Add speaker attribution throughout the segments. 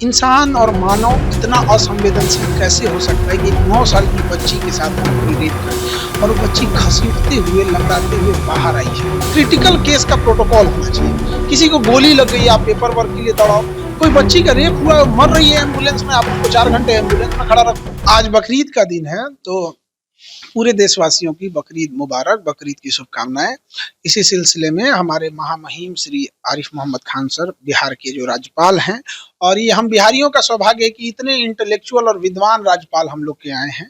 Speaker 1: इंसान और मानव इतना असंवेदनशील कैसे हो सकता है कि 9 साल की बच्ची के साथ कोई रेप करे और वो बच्ची घसीटते हुए लंगड़ाते हुए बाहर आई है। क्रिटिकल केस का प्रोटोकॉल होना चाहिए। किसी को गोली लग गई, आप पेपर वर्क के लिए दौड़ाओ। कोई बच्ची का रेप हुआ, मर रही है एम्बुलेंस में, आप उसको 4 घंटे एम्बुलेंस में खड़ा रखो। आज बकरीद का दिन है, तो पूरे देशवासियों की बकरीद मुबारक, बकरीद की शुभकामनाएं। इसी सिलसिले में हमारे महामहिम श्री आरिफ मोहम्मद खान सर बिहार के जो राज्यपाल हैं, और ये हम बिहारियों का सौभाग्य है कि इतने इंटेलेक्चुअल और विद्वान राज्यपाल हम लोग के आए हैं।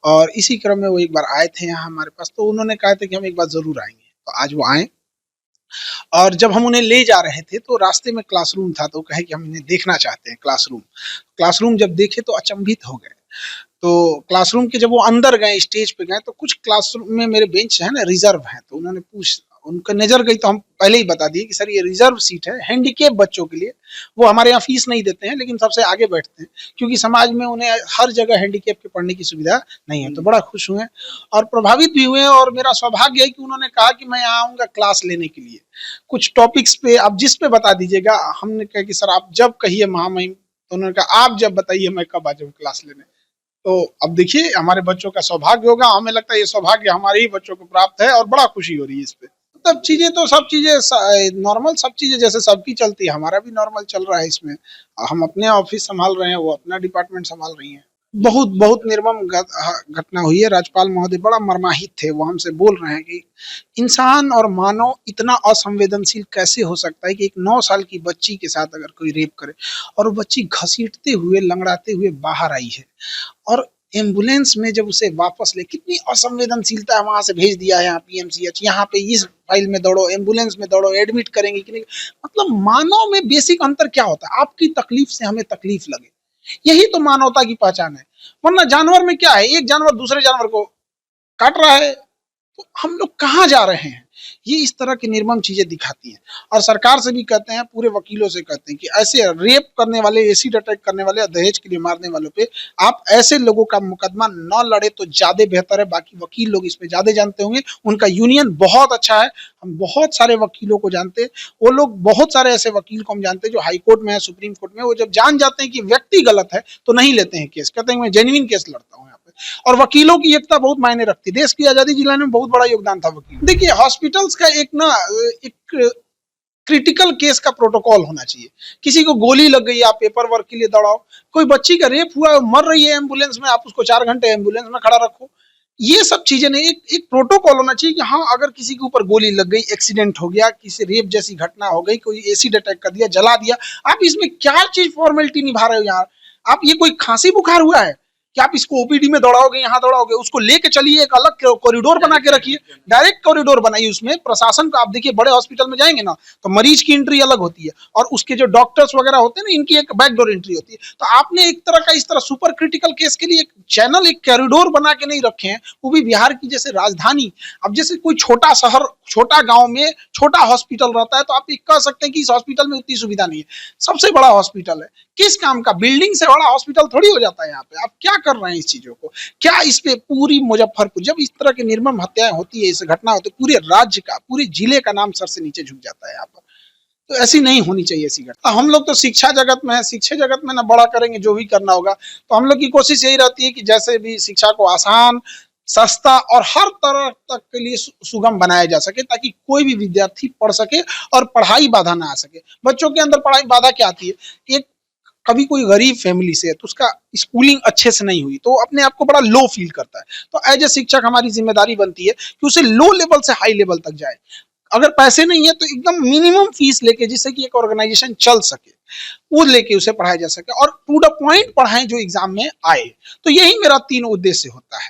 Speaker 1: और इसी क्रम में वो एक बार आए थे यहाँ हमारे पास, तो उन्होंने कहा था कि हम एक बार जरूर आएंगे, तो आज वो आए। और जब हम उन्हें ले जा रहे थे तो रास्ते में क्लासरूम था, तो कहे कि हम इन्हें देखना चाहते हैं। क्लासरूम क्लासरूम जब देखे तो अचंभित हो गए। तो क्लासरूम के जब वो अंदर गए, स्टेज पे गए, तो कुछ क्लासरूम में मेरे बेंच है ना, रिजर्व है, तो उन्होंने उनका नजर गई, तो हम पहले ही बता दिए कि सर ये रिजर्व सीट है हैंडीकेप बच्चों के लिए। वो हमारे यहाँ फीस नहीं देते हैं, लेकिन सबसे आगे बैठते हैं, क्योंकि समाज में उन्हें हर जगह हैंडीकेप के पढ़ने की सुविधा नहीं है। तो बड़ा खुश हुए और प्रभावित भी हुए, और मेरा सौभाग्य है कि उन्होंने कहा कि मैं यहाँ आऊंगा क्लास लेने के लिए, कुछ टॉपिक्स पे आप जिस पे बता दीजिएगा। हमने कहा कि सर आप जब कहिए महामहिम, तो उन्होंने कहा आप जब बताइए मैं कब आ जाऊँ क्लास लेने। तो अब देखिए हमारे बच्चों का सौभाग्य होगा, हमें लगता है ये सौभाग्य हमारे ही बच्चों को प्राप्त है, और बड़ा खुशी हो रही है इस पे। सब चीजें तो सब चीजें नॉर्मल, सब चीजें जैसे सबकी चलती है, हमारा भी नॉर्मल चल रहा है इसमें। हम अपने ऑफिस संभाल रहे हैं, वो अपना डिपार्टमेंट संभाल रही है। बहुत बहुत निर्मम घटना हुई है। राज्यपाल महोदय बड़ा मर्माहित थे, वो हमसे बोल रहे हैं कि इंसान और मानव इतना असंवेदनशील कैसे हो सकता है कि एक 9 साल की बच्ची के साथ अगर कोई रेप करे और वो बच्ची घसीटते हुए लंगड़ाते हुए बाहर आई है, और एम्बुलेंस में जब उसे वापस ले, कितनी असंवेदनशीलता है, वहां से भेज दिया है यहाँ पीएमसीएच, यहाँ पे इस फाइल में दौड़ो, एम्बुलेंस में दौड़ो, एडमिट करेंगे कि नहीं। मतलब मानव में बेसिक अंतर क्या होता है, आपकी तकलीफ से हमें तकलीफ लगे, यही तो मानवता की पहचान है। वरना जानवर में क्या है, एक जानवर दूसरे जानवर को काट रहा है, तो हम लोग कहाँ जा रहे हैं। ये इस तरह की निर्मम चीजें दिखाती हैं। और सरकार से भी कहते हैं, पूरे वकीलों से कहते हैं कि ऐसे रेप करने वाले, एसिड अटैक करने वाले, दहेज के लिए मारने वालों पे आप ऐसे लोगों का मुकदमा न लड़े तो ज्यादा बेहतर है। बाकी वकील लोग इस पे ज्यादा जानते होंगे, उनका यूनियन बहुत अच्छा है, हम बहुत सारे वकीलों को जानते हैं। वो लोग, बहुत सारे ऐसे वकील को हम जानते हैं जो हाई कोर्ट में है, सुप्रीम कोर्ट में, वो जब जान जाते हैं कि व्यक्ति गलत है तो नहीं लेते हैं केस, कहते हैं मैं जेन्युइन केस लड़ता हूँ यहाँ पे। और वकीलों की एकता बहुत मायने रखती है। देश की आजादी दिलाने में बहुत बड़ा योगदान था वकील। देखिए हॉस्पिटल्स का एक क्रिटिकल केस का प्रोटोकॉल होना चाहिए। किसी को गोली लग गई, आप पेपर वर्क के लिए दौड़ाओ। कोई बच्ची का रेप हुआ, मर रही है एम्बुलेंस में, आप उसको 4 घंटे एम्बुलेंस में खड़ा रखो। ये सब चीजें नहीं, एक प्रोटोकॉल होना चाहिए कि हाँ, अगर किसी के ऊपर गोली लग गई, एक्सीडेंट हो गया, किसी रेप जैसी घटना हो गई, कोई एसिड अटैक कर दिया, जला दिया, आप इसमें क्या चीज फॉर्मेलिटी निभा रहे हो यार। आप ये कोई खांसी बुखार हुआ है कि आप इसको ओपीडी में दौड़ाओगे, यहाँ दौड़ाओगे, उसको लेके चलिए, एक अलग कॉरिडोर बना के रखिए, डायरेक्ट कॉरिडोर बनाइए। उसमें प्रशासन को आप देखिए, बड़े हॉस्पिटल में जाएंगे ना तो मरीज की एंट्री अलग होती है, और उसके जो डॉक्टर्स वगैरह होते हैं ना, इनकी एक बैकडोर एंट्री होती है। तो आपने एक तरह का इस तरह सुपर क्रिटिकल केस के लिए एक चैनल, एक कॉरिडोर बना के नहीं रखे हैं, वो भी बिहार की जैसे राजधानी। अब जैसे कोई छोटा शहर, छोटा गांव में छोटा हॉस्पिटल रहता है, तो आप कह सकते हैं कि इस हॉस्पिटल में उतनी सुविधा नहीं है। सबसे बड़ा हॉस्पिटल है, किस काम का, बिल्डिंग से बड़ा हॉस्पिटल थोड़ी हो जाता है यहाँ पे। आप क्या कर रहे हैं इस चीजों को, क्या इस पे पूरी मुजफ्फरपुर, जब इस तरह की निर्मम हत्याएं होती है, इस घटना होती है, पूरे राज्य का, पूरे जिले का नाम सर से नीचे झुक जाता है यहाँ पर। तो ऐसी नहीं होनी चाहिए ऐसी घटना। हम लोग तो शिक्षा जगत में है, शिक्षा जगत में ना बड़ा करेंगे जो भी करना होगा। तो हम लोग की कोशिश यही रहती है कि जैसे भी शिक्षा को आसान, सस्ता और हर तरह तक के लिए सुगम बनाया जा सके, ताकि कोई भी विद्यार्थी पढ़ सके और पढ़ाई बाधा ना आ सके। बच्चों के अंदर पढ़ाई बाधा क्या आती है, एक कभी कोई गरीब फैमिली से है तो उसका स्कूलिंग अच्छे से नहीं हुई, तो अपने आप को बड़ा लो फील करता है। तो एज ए शिक्षक हमारी जिम्मेदारी बनती है कि उसे लो लेवल से हाई लेवल तक जाए। अगर पैसे नहीं है तो एकदम मिनिमम फीस लेके, जिससे कि एक ऑर्गेनाइजेशन चल सके, वो लेके उसे पढ़ाया जा सके, और टू द पॉइंट पढ़ाएं जो एग्जाम में आए। तो यही मेरा 3 उद्देश्य होता है।